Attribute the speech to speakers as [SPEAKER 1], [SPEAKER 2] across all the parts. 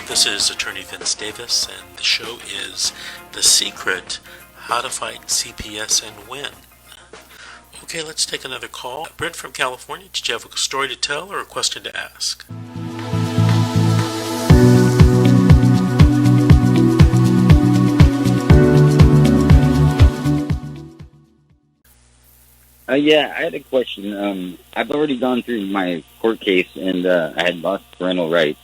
[SPEAKER 1] This is Attorney Vince Davis, and the show is The Secret, How to Fight CPS and Win. Okay, let's take another call. Brent from California, did you have a story to tell or a question to ask?
[SPEAKER 2] Yeah, I had a question. I've already gone through my court case, and I had lost parental rights.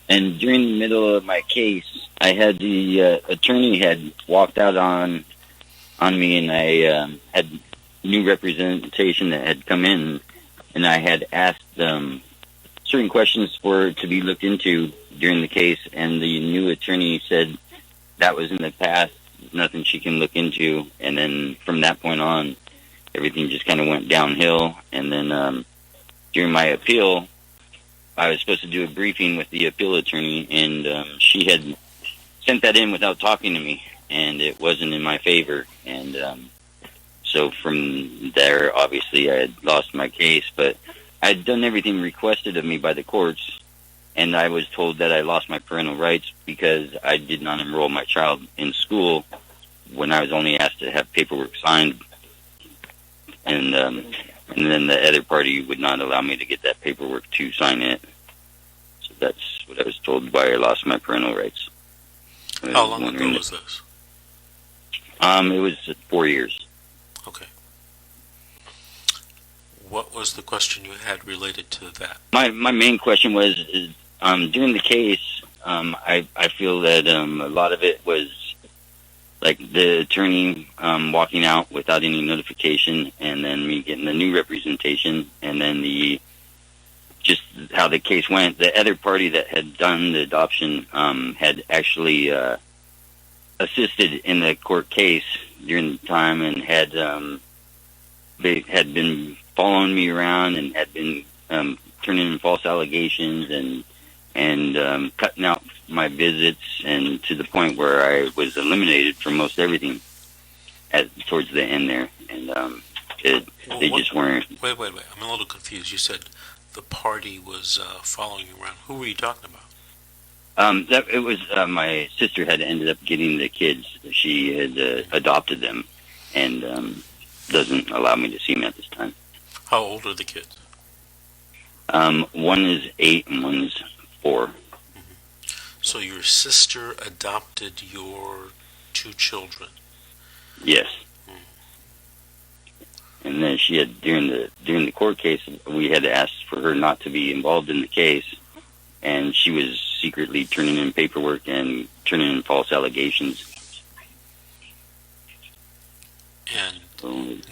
[SPEAKER 2] And during the middle of my case, I had the attorney had walked out on me, and I had new representation that had come in, and I had asked certain questions for to be looked into during the case, and the new attorney said that was in the past, nothing she can look into. And then from that point on, everything just kind of went downhill. And then during my appeal, I was supposed to do a briefing with the appeal attorney, and she had sent that in without talking to me, and it wasn't in my favor. And so from there, obviously, I had lost my case, but I had done everything requested of me by the courts, and I was told that I lost my parental rights because I did not enroll my child in school when I was only asked to have paperwork signed. And then the other party would not allow me to get that paperwork to sign it. So that's what I was told, why I lost my parental rights.
[SPEAKER 1] How long ago was this?
[SPEAKER 2] It was 4 years.
[SPEAKER 1] Okay. What was the question you had related to that?
[SPEAKER 2] My main question was, during the case, I feel that a lot of it was like the attorney walking out without any notification, and then me getting the new representation, and then just how the case went. The other party that had done the adoption had actually assisted in the court case during the time, and they had been following me around and had been turning in false allegations and cutting out my visits, and to the point where I was eliminated from most everything towards the end there. And they just weren't.
[SPEAKER 1] Wait. I'm a little confused. You said the party was following you around. Who were you talking about?
[SPEAKER 2] It was my sister had ended up getting the kids. She had adopted them, and doesn't allow me to see them at this time.
[SPEAKER 1] How old are the kids?
[SPEAKER 2] One is 8 and one is 4.
[SPEAKER 1] So your sister adopted your 2 children?
[SPEAKER 2] Yes. And then she had during the court case, we had asked for her not to be involved in the case, and she was secretly turning in paperwork and turning in false allegations.
[SPEAKER 1] And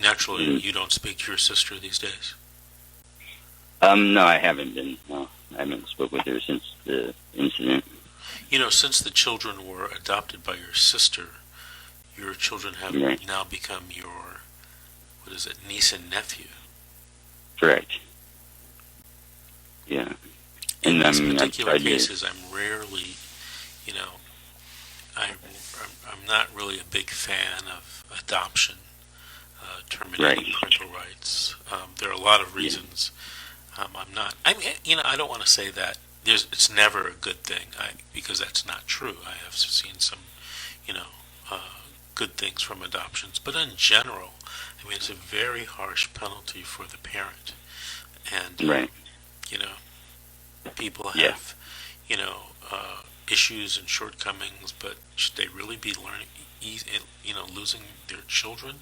[SPEAKER 1] naturally, you don't speak to your sister these days?
[SPEAKER 2] No, I haven't been. No, I haven't spoke with her since the incident.
[SPEAKER 1] You know, since the children were adopted by your sister, your children have now become your, niece and nephew?
[SPEAKER 2] Correct. Yeah.
[SPEAKER 1] In these particular cases, I'm rarely, I'm not really a big fan of adoption, terminating parental rights. There are a lot of reasons. I don't want to say that it's never a good thing, because that's not true. I have seen some, good things from adoptions, but in general, it's a very harsh penalty for the parent, and people have, issues and shortcomings, but should they really be losing their children?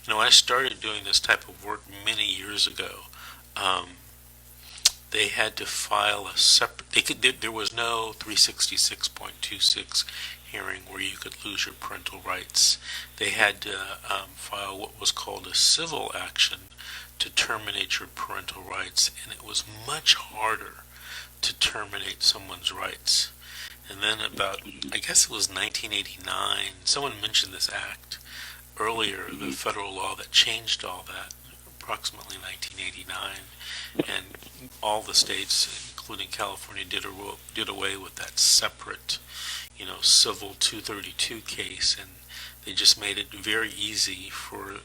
[SPEAKER 1] I started doing this type of work many years ago. They had to file a separate. There was no 366.26 hearing where you could lose your parental rights. They had to file what was called a civil action to terminate your parental rights, and it was much harder to terminate someone's rights. And then about, I guess it was 1989, someone mentioned this act earlier, the federal law that changed all that, approximately 1989, and all the states, including California, did away with that separate, civil 232 case, and they just made it very easy for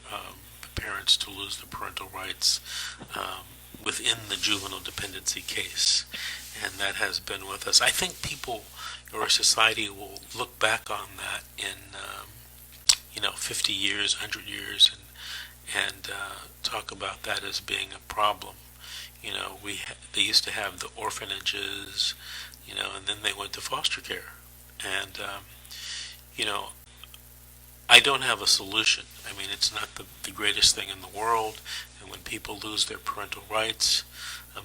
[SPEAKER 1] the parents to lose their parental rights within the juvenile dependency case, and that has been with us. I think people, our society will look back on that in 50 years, 100 years, and talk about that as being a problem. They used to have the orphanages, and then they went to foster care, and you know, I don't have a solution. I mean, it's not the greatest thing in the world, and when people lose their parental rights,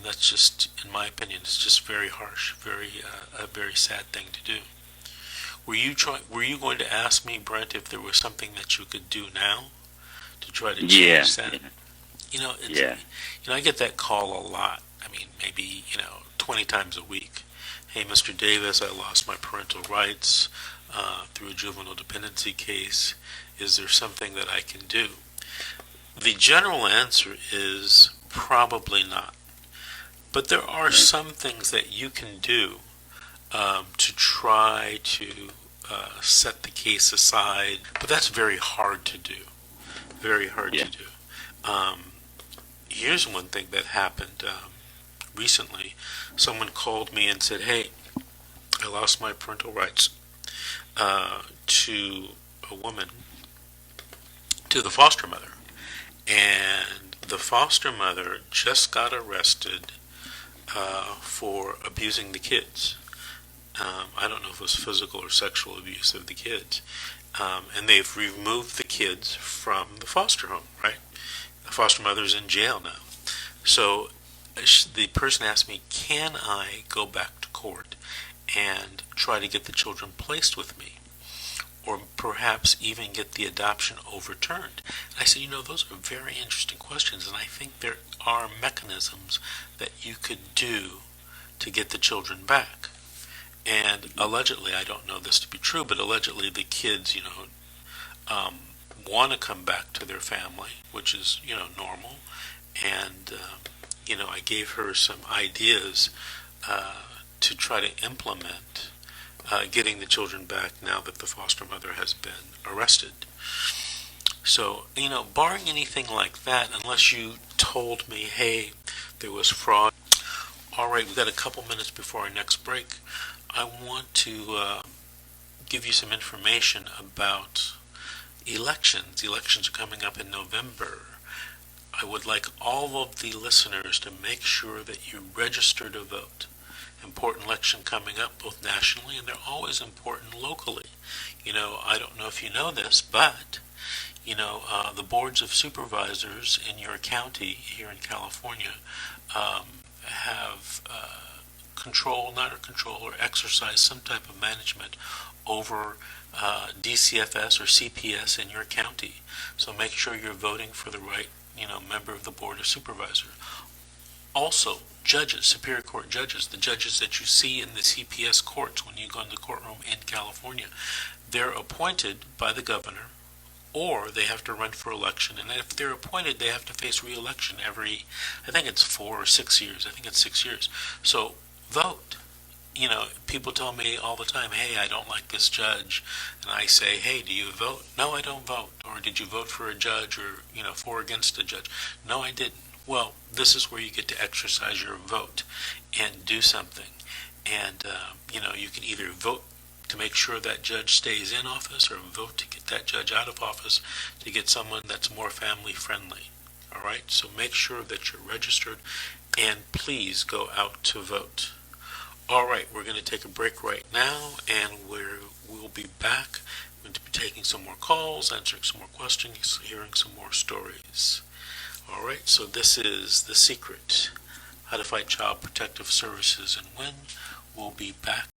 [SPEAKER 1] that's just, in my opinion, it's just very harsh, a very sad thing to do. Were you going to ask me, Brent, if there was something that you could do now to try to
[SPEAKER 2] Yeah,
[SPEAKER 1] change that?
[SPEAKER 2] yeah,
[SPEAKER 1] It's
[SPEAKER 2] yeah.
[SPEAKER 1] I get that call a lot. I mean, maybe 20 times a week. Hey, Mr. Davis, I lost my parental rights through a juvenile dependency case. Is there something that I can do? The general answer is probably not. But there are
[SPEAKER 2] Right.
[SPEAKER 1] some things that you can do to try to set the case aside. But that's very hard to do. Very hard
[SPEAKER 2] Yeah.
[SPEAKER 1] to do. Um, Here's one thing that happened recently. Someone called me and said, "Hey, I lost my parental rights to a woman, to the foster mother, and the foster mother just got arrested for abusing the kids. I don't know if it was physical or sexual abuse of the kids, and they've removed the kids from the foster home. Right, the foster mother's in jail now. So the person asked me, can I go back to court and try to get the children placed with me? Or perhaps even get the adoption overturned? And I said, those are very interesting questions, and I think there are mechanisms that you could do to get the children back. And allegedly, I don't know this to be true, but allegedly the kids, um, want to come back to their family, which is, normal. And, I gave her some ideas to try to implement getting the children back now that the foster mother has been arrested. So, barring anything like that, unless you told me, hey, there was fraud. All right, we've got a couple minutes before our next break. I want to give you some information about elections. Elections are coming up in November. I would like all of the listeners to make sure that you register to vote. Important election coming up both nationally, and they're always important locally. I don't know if you know this, but the boards of supervisors in your county here in California have or exercise some type of management over DCFS or CPS in your county. So make sure you're voting for the right member of the board of supervisors. Also, judges, Superior Court judges, the judges that you see in the CPS courts when you go in the courtroom in California, they're appointed by the governor, or they have to run for election. And if they're appointed, they have to face re-election every, I think it's 4 or 6 years. I think it's 6 years. So vote. People tell me all the time, hey, I don't like this judge. And I say, hey, do you vote? No, I don't vote. Or did you vote for a judge or, for or against a judge? No, I didn't. Well, this is where you get to exercise your vote and do something. And, you can either vote to make sure that judge stays in office or vote to get that judge out of office to get someone that's more family friendly. All right? So make sure that you're registered and please go out to vote. All right, we're going to take a break right now, and we'll be back. We're going to be taking some more calls, answering some more questions, hearing some more stories. All right, so this is The Secret, How to Fight Child Protective Services and Win. We'll be back.